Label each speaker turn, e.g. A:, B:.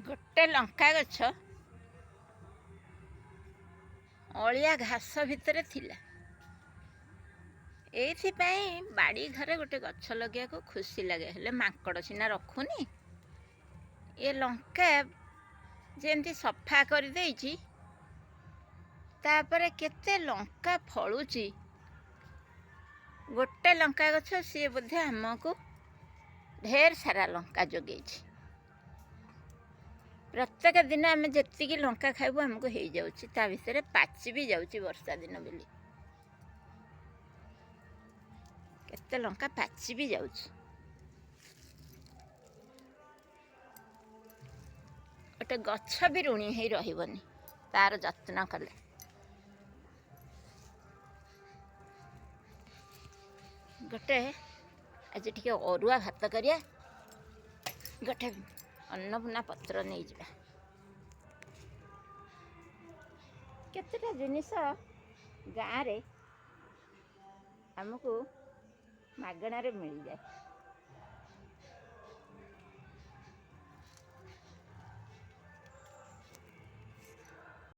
A: ଗୋଟେ ଲଙ୍କା ଗଛ ଅଳିଆ ଘାସ ଭିତରେ ଥିଲା। ଏଇଥିପାଇଁ ବାଡ଼ି ଘରେ ଗୋଟେ ଗଛ ଲଗେଇବାକୁ ଖୁସି ଲାଗେ, ହେଲେ ମାଙ୍କଡ଼ ସିନା ରଖୁନି। ଏ ଲଙ୍କା ଯେମିତି ସଫା କରିଦେଇଛି, ତାପରେ କେତେ ଲଙ୍କା ଫଳୁଛି। ଗୋଟେ ଲଙ୍କା ଗଛ ସିଏ ବୋଧେ ଆମକୁ ଢେର ସାରା ଲଙ୍କା ଯୋଗେଇଛି। ପ୍ରତ୍ୟେକ ଦିନ ଆମେ ଯେତିକି ଲଙ୍କା ଖାଇବୁ ଆମକୁ ହେଇଯାଉଛି, ତା ଭିତରେ ପାଚି ବି ଯାଉଛି ବର୍ଷା ଦିନ ବୋଲି। କେତେ ଲଙ୍କା ପାଚି ବି ଯାଉଛି। ଗୋଟେ ଗଛ ବି ଋଣୀ ହେଇ ରହିବନି ତାର ଯତ୍ନ କଲେ। ଗୋଟେ ଆଜି ଟିକେ ଅରୁଆ ଭାତ କରିବା, ଗୋଟେ ଅନ୍ନପୂର୍ଣ୍ଣା ପତ୍ର ନେଇଯିବା। କେତେଟା ଜିନିଷ ଗାଁରେ ଆମକୁ ମାଗଣାରେ ମିଳିଯାଏ।